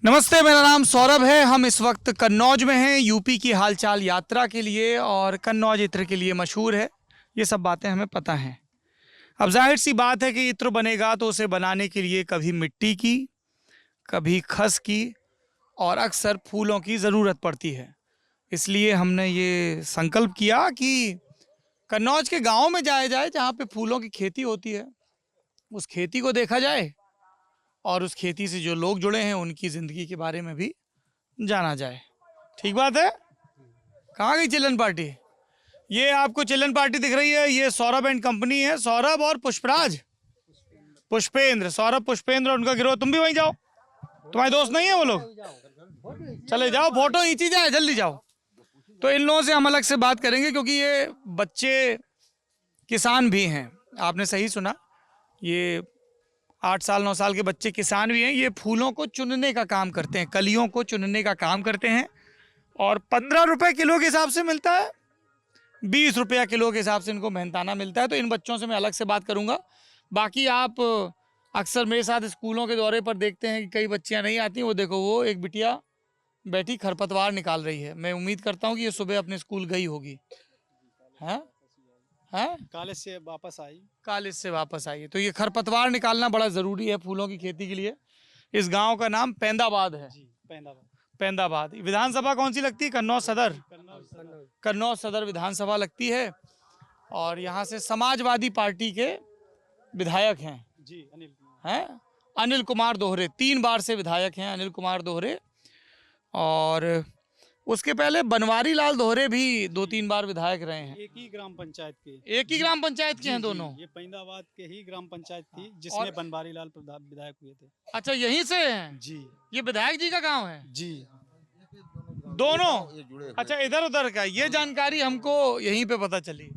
नमस्ते, मेरा नाम सौरभ है। हम इस वक्त कन्नौज में हैं, यूपी की हालचाल यात्रा के लिए। और कन्नौज इत्र के लिए मशहूर है, ये सब बातें हमें पता हैं। अब जाहिर सी बात है कि इत्र बनेगा तो उसे बनाने के लिए कभी मिट्टी की, कभी खस की और अक्सर फूलों की ज़रूरत पड़ती है। इसलिए हमने ये संकल्प किया कि कन्नौज के गाँव में जाया जाए जहाँ पे फूलों की खेती होती है, उस खेती को देखा जाए और उस खेती से जो लोग जुड़े हैं उनकी ज़िंदगी के बारे में भी जाना जाए। ठीक बात है। कहाँ गई चिल्लन पार्टी? ये आपको चिल्लन पार्टी दिख रही है, ये सौरभ एंड कंपनी है। सौरभ और पुष्पेंद्र, सौरभ पुष्पेंद्र और उनका गिरोह। तुम भी वहीं जाओ, तुम्हारे दोस्त नहीं है वो लोग? चले जाओ, फोटो खींची जाए, जल्दी जाओ। तो इन लोगों से हम अलग से बात करेंगे क्योंकि ये बच्चे किसान भी हैं। आपने सही सुना, ये 8 साल 9 साल के बच्चे किसान भी हैं। ये फूलों को चुनने का काम करते हैं, कलियों को चुनने का काम करते हैं। और 15 रुपए किलो के हिसाब से मिलता है, 20 रुपया किलो के हिसाब से इनको मेहनताना मिलता है। तो इन बच्चों से मैं अलग से बात करूंगा। बाकी आप अक्सर मेरे साथ स्कूलों के दौरे पर देखते हैं कि कई बच्चियां नहीं आती। वो देखो, वो एक बिटिया बैठी खरपतवार निकाल रही है। मैं उम्मीद करता हूँ कि ये सुबह अपने स्कूल गई होगी। हैं? कॉलेज से वापस आई है। तो ये खरपतवार निकालना बड़ा ज़रूरी है फूलों की खेती के लिए। इस गांव का नाम पैंदाबाद है। पैंदाबाद। विधानसभा कौन सी लगती है? कन्नौज सदर विधानसभा लगती है। और यहाँ से समाजवादी पार्टी के विधायक हैं जी, अनिल कुमार दोहरे। 3 बार से विधायक हैं अनिल कुमार दोहरे। और उसके पहले बनवारी लाल दोहरे भी 2-3 बार विधायक रहे हैं। एक ही ग्राम पंचायत के हैं दोनों। ये पैंदाबाद के ही ग्राम पंचायत थी जिसमें बनवारी लाल विधायक हुए थे। अच्छा, यहीं से हैं जी। ये विधायक जी का गांव है जी, दोनों। अच्छा, इधर उधर का ये जानकारी हमको यहीं पे पता चली।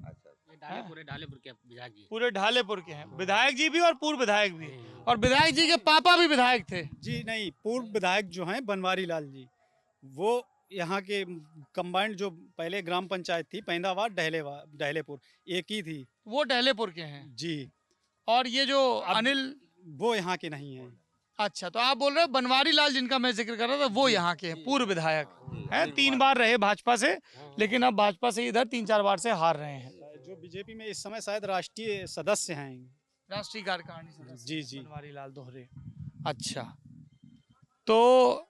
पूरे ढालेपुर के हैं विधायक जी भी और पूर्व विधायक भी। और विधायक जी के पापा भी विधायक थे। जी नहीं, पूर्व विधायक जो हैं बनवारी लाल जी, वो यहाँ के कंबाइंड जो पहले ग्राम पंचायत थी पैंदाबाद डहलेपुर एक ही थी। वो डहलेपुर के हैं जी। और ये जो अनिल, वो यहाँ के नहीं हैं। अच्छा, तो आप बोल रहे हो बनवारी लाल जिनका मैं जिक्र कर रहा था वो यहाँ के हैं, पूर्व विधायक हैं। 3 बार रहे भाजपा से, लेकिन अब भाजपा से इधर 3-4 बार से हार रहे हैं। जो बीजेपी में इस समय शायद राष्ट्रीय सदस्य हैं, राष्ट्रीय कार्यकारिणी सदस्य। जी। बनवारी लाल दोहरे। अच्छा, तो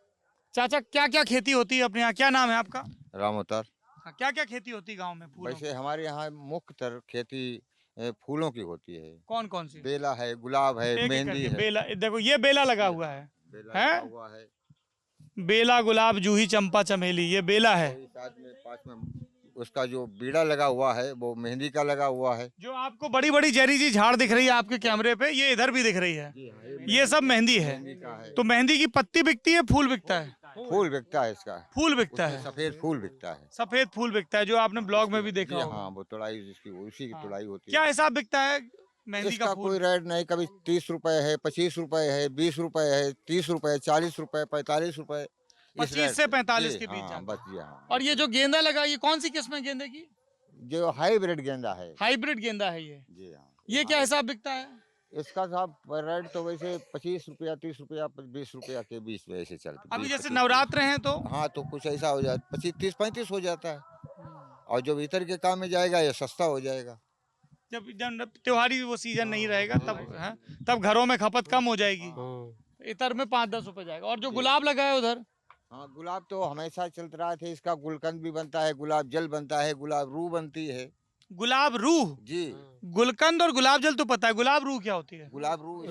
चाचा क्या क्या खेती होती है अपने यहाँ? क्या नाम है आपका? राम अवतार। क्या क्या खेती होती है गाँव में फूलों वैसे हमारे यहाँ मुख्यतर खेती फूलों की होती है। कौन कौन सी? बेला है, गुलाब है, एक मेहंदी करके है। बेला, देखो ये बेला लगा हुआ है। बेला हैं? लगा हुआ है। बेला, गुलाब, जूही, चंपा, चमेली, ये बेला है। और साथ में पास में उसका जो बीड़ा लगा हुआ है वो मेहंदी का लगा हुआ है। जो आपको बड़ी बड़ी जहरी सी झाड़ दिख रही है आपके कैमरे पे, ये इधर भी दिख रही है। ये सब मेहंदी है। तो मेहंदी की पत्ती बिकती है, फूल बिकता है? फूल बिकता है इसका। फूल बिकता है, सफेद फूल बिकता है। सफेद फूल बिकता है, जो आपने ब्लॉग में भी देखा होगा। हाँ, वो तुड़ाई जिसकी उसी की तुड़ाई होती है। क्या हिसाब बिकता है मेहंदी का इसका फूल? कोई रेट नहीं, कभी 30 रुपए है, 25 रुपए है, 20 रुपए है, 30 रुपए, 40 रुपए, 45 रुपए, 25 से 45 के बीच। बस जी हाँ। और ये जो गेंदा लगा, ये कौन सी किस्म है गेंदे की? जो हाइब्रिड गेंदा है। हाइब्रिड गेंदा है ये? जी हाँ। ये क्या हिसाब बिकता है? इसका साहब रेट तो वैसे 25 रुपया, 30 रुपया, 20 रुपया के बीच में ऐसे चलते। अभी जैसे नवरात्र हैं तो? हाँ, तो कुछ ऐसा हो जाता, 25, 30, 35 हो जाता है। और जो भीतर के काम में जाएगा ये सस्ता हो जाएगा। जब त्योहारी वो सीजन नहीं रहेगा तब है, तब घरों में खपत कम हो जाएगी। इतर में 5-10 रुपए जाएगा। और जो गुलाब लगा है उधर? हाँ, गुलाब तो हमेशा चलता रहा थे। इसका गुलकंद भी बनता है, गुलाब जल बनता है, गुलाब रूह बनती है। गुलाब रूह? जी। गुलकंद और गुलाब जल तो पता है, गुलाब रूह क्या होती है? गुलाब रूह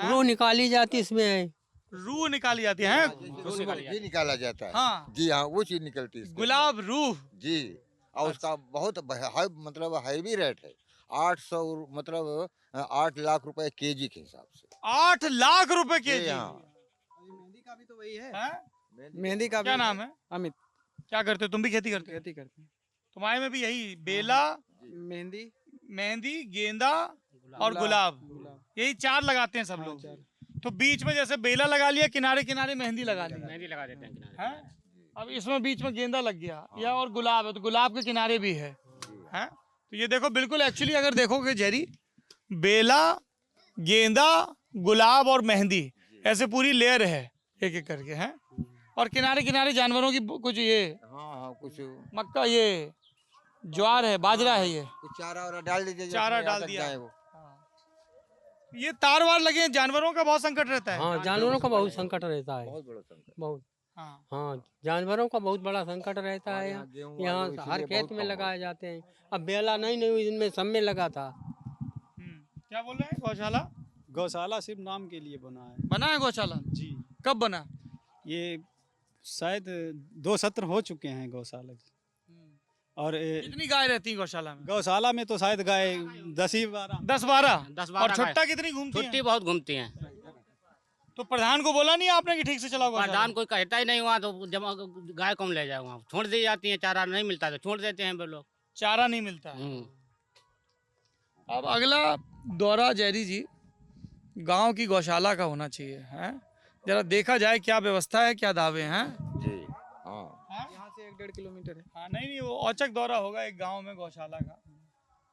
रूह निकाली जाती इसमें। रूह निकाली जाती है? घी निकाला जाता है। हाँ जी हाँ, वो चीज निकलती है। गुलाब रूह जी। और उसका बहुत मतलब हैवी रेट है। 800 मतलब 8 लाख रुपए केजी के हिसाब से। 8 लाख रुपए केजी? मेहंदी का भी तो वही है। मेहंदी का क्या नाम है? अमित। क्या करते हो तुम? भी खेती करते हो? खेती करते हैं। तुम्हारे में भी यही बेला, मेहंदी, गेंदा और गुलाब, यही 4 लगाते हैं सब लोग। तो बीच में जैसे बेला लगा लिया, किनारे किनारे मेहंदी लगा ली। मेहंदी लगा देते हैं किनारे। अब इसमें बीच में गेंदा लग गया या और गुलाब है तो गुलाब के किनारे भी है। तो ये देखो, बिल्कुल एक्चुअली अगर देखोगे जेरी, बेला, गेंदा, गुलाब और मेहंदी, ऐसे पूरी लेयर है एक एक करके हैं। और किनारे किनारे जानवरों की कुछ ये हाँ हाँ कुछ मक्का, ये ज्वार है, बाजरा है, ये कुछ चारा वारा डाल दीजिए, चारा जिसमें डाल अटक दिया। जाए वो। ये तार वार लगे हैं, जानवरों का बहुत संकट रहता है। हाँ जानवरों का बहुत संकट रहता है, बहुत बड़ा संकट। बहुत। हाँ। हाँ जानवरों का बहुत बड़ा संकट रहता है यहाँ। गेहूं यहाँ आलू हर इसलिए खेत बहुत में कम लगाए जाते हैं। अब बेला नहीं इनमें सब में लगा था। क्या बोल रहे हैं? गौशाला गौशाला सिर्फ नाम के लिए बना है बना है गौशाला? जी। कब बना? ये शायद 2 सत्र हो चुके हैं गौशाला के। और कितनी गाय रहती है गौशाला में? गौशाला में तो शायद गाय 10 ही 12। 10-12। 10-12 और छुट्टा कितनी घूमती छुट्टी है? बहुत घूमती हैं। तो प्रधान को बोला नहीं आपने कि ठीक से चलाओ गौशाला? प्रधान कोई कहता ही नहीं हुआ तो जमा गाय कौन ले जाए वहाँ, छोड़ दी जाती है, चारा नहीं मिलता तो छोड़ देते हैं वो लोग। चारा नहीं मिलता है। अब अगला दौरा जयरी जी गांव की गौशाला का होना चाहिए, हैं? जरा देखा जाए क्या व्यवस्था है, क्या दावे हैं। जी हाँ। यहाँ से 1-1.5 किलोमीटर है। हाँ नहीं वो औचक दौरा होगा एक गांव में गौशाला का।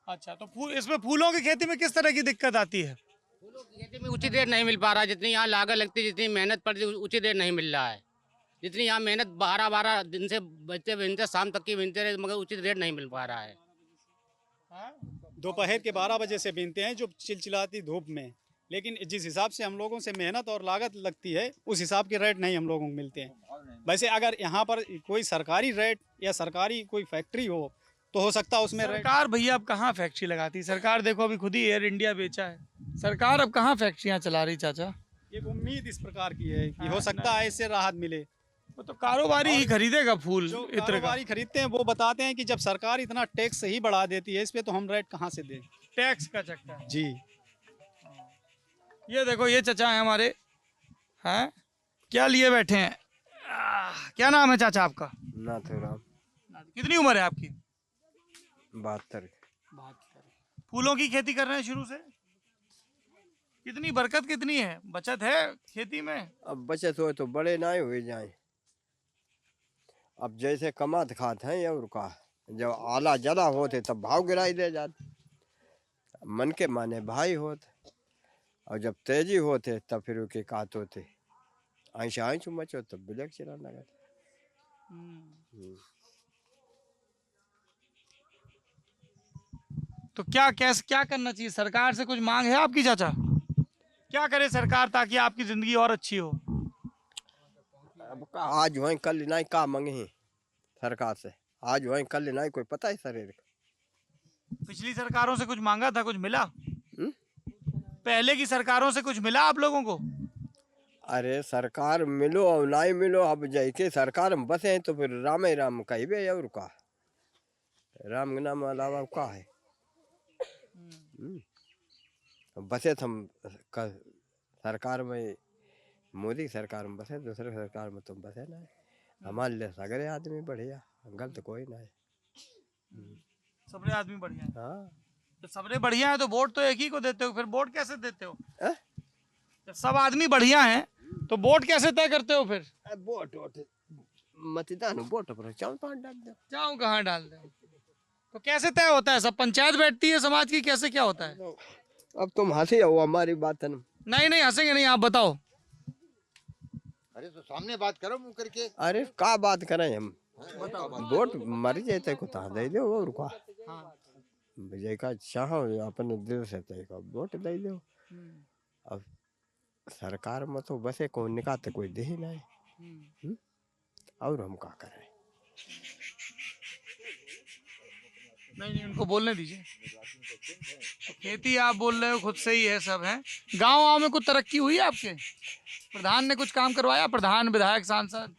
अच्छा तो इसमें फूलों की खेती में किस तरह की दिक्कत आती है? खेती में उचित रेट नहीं मिल पा रहा है, जितनी यहाँ लागत लगती है, जितनी मेहनत पड़ती है उचित रेट नहीं मिल रहा है। जितनी यहाँ मेहनत 12-12 दिन से बच्चे बिनते शाम तक की बिनते रहे, मगर उचित रेट नहीं मिल पा रहा है। दोपहर के 12 बजे से बीनते हैं जो चिलचिलाती धूप में, लेकिन जिस हिसाब से हम लोगों से मेहनत और लागत लगती है उस हिसाब के रेट नहीं हम लोगों को मिलते हैं। वैसे अगर यहाँ पर कोई सरकारी रेट या सरकारी कोई फैक्ट्री हो तो हो सकता है उसमें रेट। सरकार भैया अब कहाँ फैक्ट्री लगाती है? सरकार देखो अभी खुद ही एयर इंडिया बेचा है। सरकार अब कहाँ फैक्ट्रियाँ चला रही चाचा? एक उम्मीद इस प्रकार की है कि हो सकता है इससे राहत मिले। वो तो कारोबारी ही खरीदेगा फूल जो इत्र का। कारोबारी खरीदते हैं वो बताते हैं कि जब सरकार इतना टैक्स ही बढ़ा देती है इस पे तो हम रेट कहाँ से दें। टैक्स का चक्कर है। जी ये देखो ये चाचा है हमारे, हैं क्या लिए बैठे हैं? क्या नाम है चाचा आपका? नाथुराम। कितनी उम्र है आपकी? 72। फूलों की खेती कर रहे हैं शुरू से? कितनी बरकत कितनी है, बचत है खेती में? अब बचत हो तो बड़े ना हुए जाए। अब जैसे कमात खाते हैं और का जब आला जला होते तब भाव गिराई दे जाते, मन के माने भाई होते, और जब तेजी होते तब फिर उनके कात होते ऐसा मचो तब ब्लैक चला लगा। तो क्या करना चाहिए? सरकार से कुछ मांग है आपकी चाचा? क्या करे सरकार ताकि आपकी जिंदगी और अच्छी हो? अब का आज वहीं कल नहीं का मंगे सरकार से, आज वहीं कल नहीं कोई पता है शरीर का। पिछली सरकारों से कुछ मांगा था, कुछ मिला? पहले की सरकारों से कुछ मिला आप लोगों को? अरे सरकार मिलो और नहीं मिलो, अब जैसे सरकार में बसे हैं तो फिर राम ही राम कहिबे और का राम के नाम अलावा का है। बसे हम सरकार में, मोदी सरकार में बसे, दूसरे सरकार में तुम बसे ना। हमारे लिए सगरे आदमी बढ़िया, गलत कोई ना है। सबरे आदमी बढ़िया है। हाँ तो सबरे बढ़िया है तो वोट तो एक ही को देते हो, फिर वोट कैसे देते हो? अ? जब सब आदमी बढ़िया हैं तो वोट कैसे तय करते हो फिर? वोट मतदान वोट पर चाँद पाँच डाल दो। जाऊँ कहाँ डाल दे? तो कैसे तय होता है? सब पंचायत बैठती है समाज की, कैसे क्या होता है? अब तुम हंसी हो हमारी बात है ना। नहीं हंसेंगे नहीं, आप बताओ। अरे तो सामने बात करो मुँह करके। अरे का बात करें हम, वोट मर जाते को ता दे दो और का विजय का चाहो अपने दिल से तय का वोट दे दो। अब सरकार में तो बसे को निकालते कोई दे ही नहीं। और हम क्या करें? नहीं उनको बोलने दीजिए। तो खेती आप बोल रहे हो खुद से ही है सब है। गांव में कुछ तरक्की हुई है आपके? प्रधान ने कुछ काम करवाया? प्रधान, विधायक, सांसद?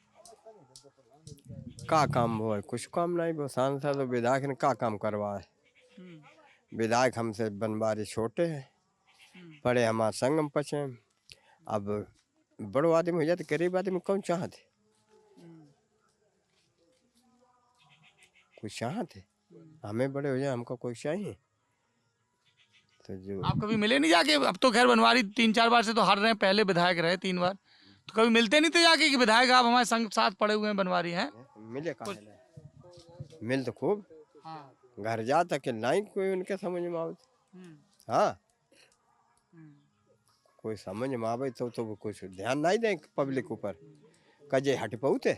का काम हुआ? कुछ काम नहीं। वो सांसद और विधायक ने का काम करवाए? विधायक हमसे बनवारी छोटे हैं, बड़े हमारे संग में पचे। अब बड़ो आदमी हो जाते, गरीब आदमी कौन चाहते? कुछ चाहते? हमें बड़े हो जाए हमको कोई चाहिए? तो जो आप कभी मिले नहीं जाके? अब तो खैर बनवारी 3-4 बार से तो हार रहे हैं, पहले विधायक रहे 3 बार, तो कभी मिलते नहीं थे जाके कि विधायक आप हमारे संग साथ पड़े हुए हैं बनवारी हैं? मिले का मिल तो खूब। घर जा तक नहीं कोई उनके समझ में आओ। हाँ कोई समझ में आवे तो वो कुछ ध्यान नहीं दें पब्लिक ऊपर कजे हट पहुँचे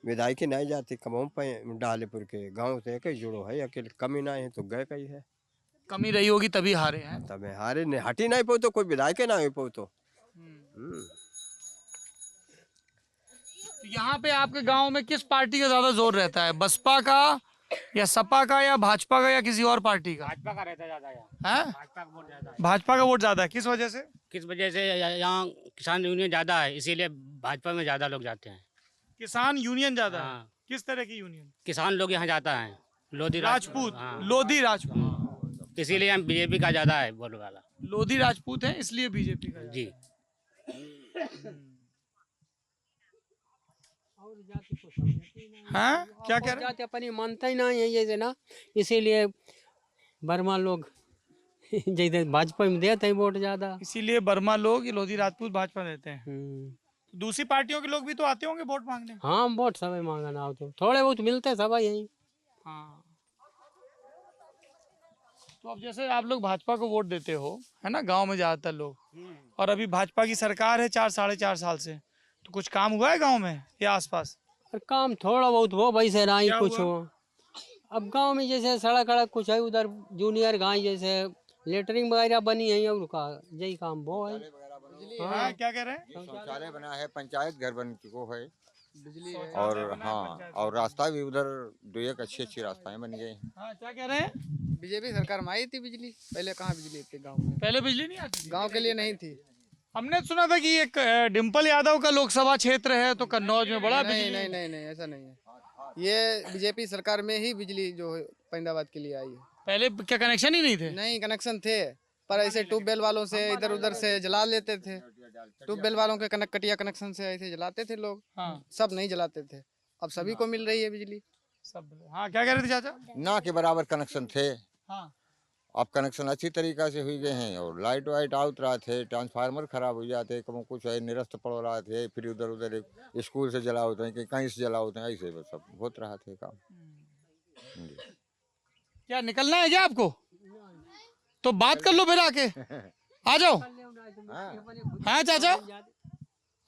विधायकी नहीं जाती कमाऊँ पे डालेपुर के गांव से एक ही जुड़ो है अकेले कमी नहीं है तो गए कहीं है कमी रही होगी तभी हारे हैं। तब हारे ने हटी नहीं पाओ तो कोई विधायक ना हो पाओ तो तो यहाँ पे आपके गांव में किस पार्टी का ज्यादा जोर रहता है, बसपा का या सपा का या भाजपा का या किसी और पार्टी का? भाजपा का रहता है ज्यादा यहाँ, है भाजपा का वोट ज्यादा है। भाजपा का वोट ज्यादा है, किस वजह से? किस वजह से यहाँ किसान यूनियन ज्यादा है, इसीलिए भाजपा में ज्यादा लोग जाते हैं। किसान यूनियन ज्यादा है। हाँ। किस तरह की यूनियन? किसान लोग यहाँ जाता है, लोधी राजपूत। हाँ। लोधी राजपूत। इसीलिए हम बीजेपी का ज्यादा है वोट वाला। लोधी राजपूत है इसलिए बीजेपी का जी। हाँ क्या कह रहे हैं? जाति अपनी मानता ही नहीं है जैसे ना, इसीलिए बर्मा लोग जैसे भाजपा में देते हैं वोट ज्यादा। इसीलिए बर्मा लोग ये लोधी राजपूत भाजपा देते हैं। हम्म। दूसरी पार्टियों के लोग भी तो आते होंगे वोट मांगने। हाँ वोट सब मांगना हो तो थोड़े बहुत मिलते हैं सब यहीं। हाँ तो अब जैसे आप लोग भाजपा को वोट देते हो है ना गांव में ज्यादातर लोग, और अभी भाजपा की सरकार है 4-4.5 साल से, तो कुछ काम हुआ है गांव में या आसपास? और काम थोड़ा बहुत हो वैसे नहीं क्या कुछ हुआ? हो। अब गांव में जैसे सड़क अड़क कुछ है, उधर जूनियर गाय जैसे लेटरिंग वगैरह बनी है और का यही काम वो है। हाँ क्या कह रहे हैं? शौचालय बना है, पंचायत घर बन चुको है और हाँ और रास्ता भी उधर 2 अच्छी रास्ताएं बन गई हैं। हाँ क्या कह रहे हैं? बीजेपी सरकार में आई थी बिजली, पहले कहाँ बिजली थी गांव में, पहले बिजली नहीं आती थी? गांव के लिए नहीं थी। हमने सुना था कि एक डिम्पल यादव का लोकसभा क्षेत्र है तो कन्नौज में बड़ा नहीं बिजली। नहीं नहीं नहीं ऐसा नहीं है, ये बीजेपी सरकार में ही बिजली जो है पैदावार के लिए आई है। पहले क्या कनेक्शन ही नहीं थे? नहीं कनेक्शन थे पर ऐसे ट्यूबवेल वालों से इधर उधर से जला लेते थे, ट्यूबवेल वालों के कटिया कनेक्शन से ऐसे जलाते थे लोग, हाँ सब नहीं जलाते थे। अब सभी को मिल रही है बिजली। सब। हाँ क्या कह रहे थे चाचा? ना के बराबर कनेक्शन थे, हाँ अब कनेक्शन अच्छी तरीका से हुई गए हैं और लाइट वाइट आउट रहा थे, ट्रांसफार्मर खराब हो जाते, कभी कुछ है निरस्त पड़ रहा थे, फिर उधर उधर स्कूल से जला होते हैं कि कहीं से जला होते हैं, ऐसे बस सब होत रहा थे काम। जी। क्या निकलना है क्या आपको? तो बात कर लो फिर आके, आ जाओ। हाँ चाचा,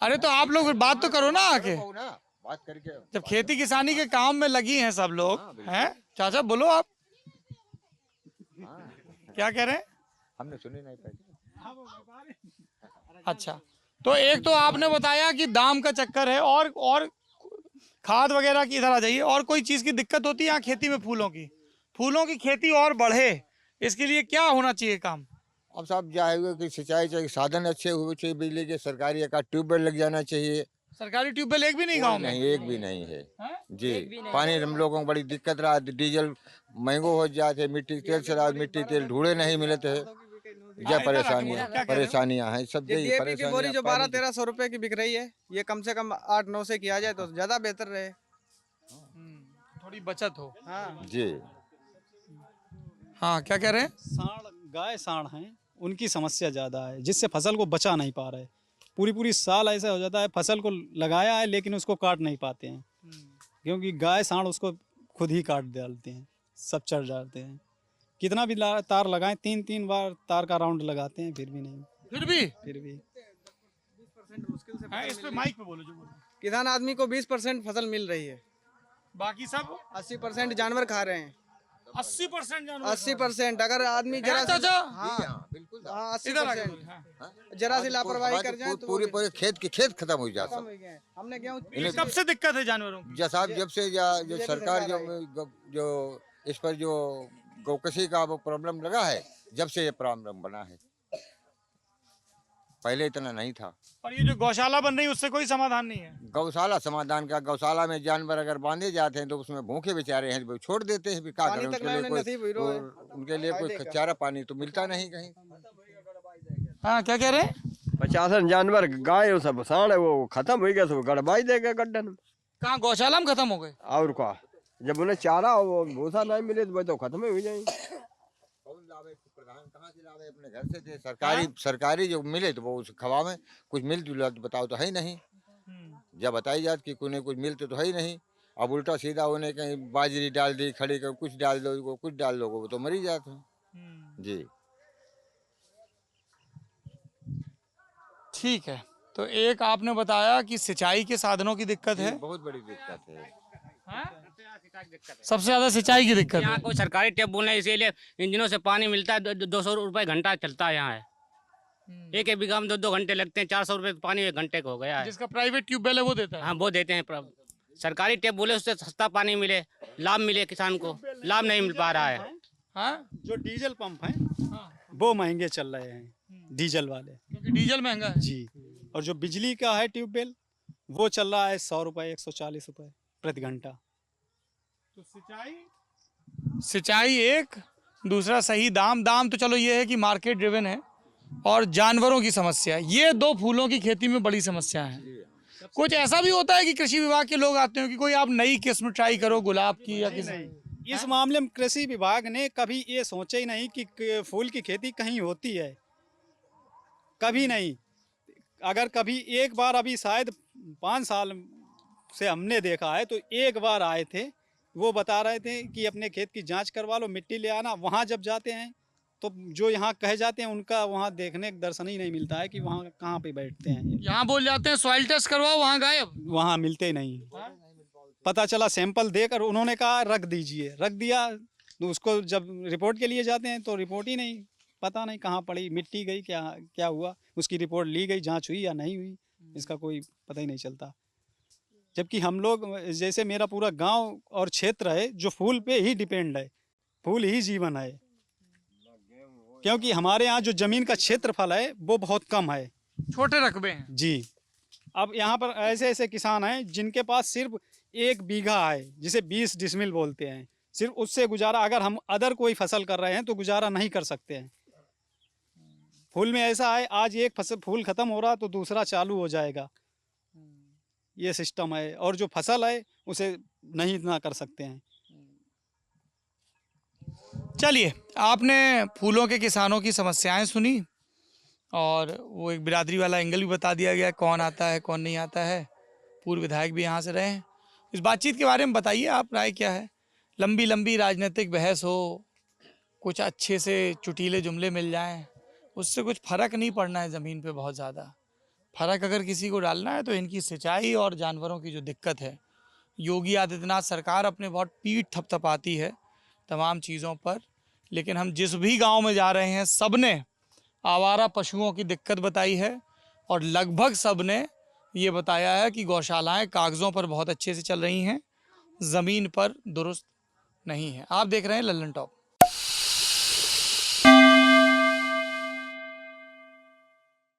अरे तो आप लोग बात तो करो ना आके, बात करके जब खेती किसानी के काम में लगी हैं सब लोग हैं। चाचा बोलो आप क्या कह रहे हैं? हमने सुनी नहीं पाई। अच्छा तो एक तो आपने बताया कि दाम का चक्कर है और खाद वगैरह की, इधर आ जाइए, और कोई चीज की दिक्कत होती है यहाँ खेती में? फूलों की खेती और बढ़े इसके लिए क्या होना चाहिए काम? अब साहब जाएगा कि सिंचाई चाहिए, साधन अच्छे हुए चाहिए, बिजली के सरकारी का ट्यूबवेल लग जाना चाहिए। सरकारी ट्यूबवेल एक भी नहीं गाँव में? नहीं एक भी नहीं है हैं? जी। पानी हम लोगों को बड़ी दिक्कत रहा, डीजल महंगो हो जाते, मिट्टी तेल चला, मिट्टी तेल ढूंढे नहीं मिलते है, यह परेशानियां हैं सब। यही डीएपी की बोरी जो परेशानियां 1200-1300 रुपए की बिक रही है, ये कम से कम 8-9 से किया जाए तो ज्यादा बेहतर रहे। थोड़ी बचत हो। हाँ जी। हाँ क्या कह रहे हैं? गाय साढ़ हैं, उनकी समस्या ज़्यादा है जिससे फसल को बचा नहीं पा रहे। पूरी साल ऐसा हो जाता है, फसल को लगाया है लेकिन उसको काट नहीं पाते हैं, क्योंकि गाय साढ़ उसको खुद ही काट डालते हैं, सब चढ़ जाते हैं। कितना भी तार लगाएं, 3 बार तार का राउंड लगाते हैं, फिर भी नहीं। फिर भी 20% मुश्किल से हाँ, इस पे माइक पे बोलो जो बोलो। किसान आदमी को 20% फसल मिल रही है, बाकी सब 80% जानवर खा रहे हैं। 80% जानवर 80% अगर आदमी जरा सी चाचा हाँ बिल्कुल हाँ इधर आके 80% बोलो, हाँ। जरा सी लापरवाही कर जाए तो पूरे पूरे खेत खत्म हो जाता। खत्म हो गए। हमने गेहूं ये कब से दिक्कत है जानवरों की? साहब जब से जो सरकार जो इस पर जो गौकशी का वो प्रॉब्लम लगा है, जब से ये प्रॉब्लम बना है, पहले इतना नहीं था। और ये जो गौशाला बन रही है उससे कोई समाधान नहीं है? गौशाला समाधान का, गौशाला में जानवर अगर बांधे जाते हैं तो उसमें भूखे बेचारे हैं, वो छोड़ देते हैं, क्या पानी करें, तक नहीं नसीब हुई रो है। उनके लिए कोई चारा पानी तो मिलता नहीं कहीं। हाँ क्या कह रहे हैं? 50 जानवर गाय वो सब साढ़ वो खत्म हो गया, सब गड़बाई देगा गड्ढन में। कहाँ गौशाला में खत्म हो गए? और क्या, जब उन्हें चारा वो भूसा नहीं मिले तो वो तो खत्म ही हो जाएंगे। प्रधान कहाँ से लावे, अपने घर से दे। सरकारी जो मिले तो वो उस खवा में कुछ मिल जुला तो बताओ तो है ही नहीं। जब बताई जात कि कुछ मिलते तो है ही नहीं। अब उल्टा सीधा उन्हें कहीं बाजरी डाल दी, खड़ी कर कुछ डाल दो, कुछ डाल दो, वो तो मरी जाते हैं जी। ठीक है, तो एक आपने बताया कि सिंचाई के साधनों की दिक्कत है, बहुत बड़ी दिक्कत है। सबसे ज्यादा सिंचाई की दिक्कत यहाँ है। कोई सरकारी टेप बोले इसीलिए इंजनों से पानी मिलता है 200 रुपये घंटा चलता है यहाँ है। एक एक बीघा में 2-2 घंटे लगते हैं, 400 रुपये पानी 1 घंटे का हो गया है। जिसका प्राइवेट ट्यूबवेल है वो देता है। हाँ वो देते हैं सरकारी टेप बोले उससे सस्ता पानी मिले, लाभ मिले किसान को, लाभ नहीं मिल पा रहा है। हाँ, जो डीजल पंप हैं हाँ, वो महंगे चल रहे हैं, डीजल वाले क्योंकि डीजल महंगा है। जी। और जो बिजली का है ट्यूबवेल वो चल रहा है 100 रुपये 140 रुपये प्रति घंटा। तो सिंचाई एक, दूसरा सही दाम। दाम तो चलो ये है कि मार्केट ड्रिवन है, और जानवरों की समस्या, ये दो फूलों की खेती में बड़ी समस्या है। कुछ ऐसा भी होता है कि कृषि विभाग के लोग आते हो कि कोई आप नई किस्म ट्राई करो गुलाब की या किसी। इस मामले में कृषि विभाग ने कभी ये सोचा ही नहीं कि फूल की खेती कहीं होती है, कभी नहीं। अगर कभी एक बार, अभी शायद 5 साल से हमने देखा है, तो एक बार आए थे, वो बता रहे थे कि अपने खेत की जांच करवा लो, मिट्टी ले आना। वहाँ जब जाते हैं तो जो यहाँ कहे जाते हैं उनका वहाँ देखने का दर्शन ही नहीं मिलता है कि वहाँ कहाँ पे बैठते हैं। यहाँ बोल जाते हैं सॉइल टेस्ट करवाओ, वहाँ गायब। वहाँ मिलते ही नहीं। पता चला सैंपल देकर उन्होंने कहा रख दीजिए, रख दिया, तो उसको जब रिपोर्ट के लिए जाते हैं तो रिपोर्ट ही नहीं, पता नहीं कहाँ पड़ी, मिट्टी गई, क्या हुआ, उसकी रिपोर्ट ली गई, जांच हुई या नहीं हुई, इसका कोई पता ही नहीं चलता। जबकि हम लोग, जैसे मेरा पूरा गांव और क्षेत्र है जो फूल पे ही डिपेंड है, फूल ही जीवन है, क्योंकि हमारे यहाँ जो ज़मीन का क्षेत्रफल है वो बहुत कम है, छोटे रकबे हैं जी। अब यहाँ पर ऐसे ऐसे किसान हैं जिनके पास सिर्फ 1 बीघा है, जिसे 20 डिसमिल बोलते हैं, सिर्फ उससे गुजारा, अगर हम अदर कोई फसल कर रहे हैं तो गुजारा नहीं कर सकते हैं। फूल में ऐसा है, आज एक फसल फूल खत्म हो रहा तो दूसरा चालू हो जाएगा, ये सिस्टम है। और जो फसल है उसे नहीं इतना कर सकते हैं। चलिए, आपने फूलों के किसानों की समस्याएं सुनी, और वो एक बिरादरी वाला एंगल भी बता दिया गया, कौन आता है कौन नहीं आता है। पूर्व विधायक भी यहाँ से रहे हैं। इस बातचीत के बारे में बताइए, आप राय क्या है? लंबी लंबी राजनीतिक बहस हो, कुछ अच्छे से चुटीले जुमले मिल जाएं, उससे कुछ फ़र्क नहीं पड़ना है ज़मीन पे बहुत ज़्यादा। फ़र्क अगर किसी को डालना है तो इनकी सिंचाई और जानवरों की जो दिक्कत है। योगी आदित्यनाथ सरकार अपने बहुत पीठ थपथपाती है तमाम चीज़ों पर, लेकिन हम जिस भी गांव में जा रहे हैं सब ने आवारा पशुओं की दिक्कत बताई है, और लगभग सब ने ये बताया है कि गौशालाएं कागज़ों पर बहुत अच्छे से चल रही हैं, ज़मीन पर दुरुस्त नहीं है। आप देख रहे हैं लल्लन टॉप।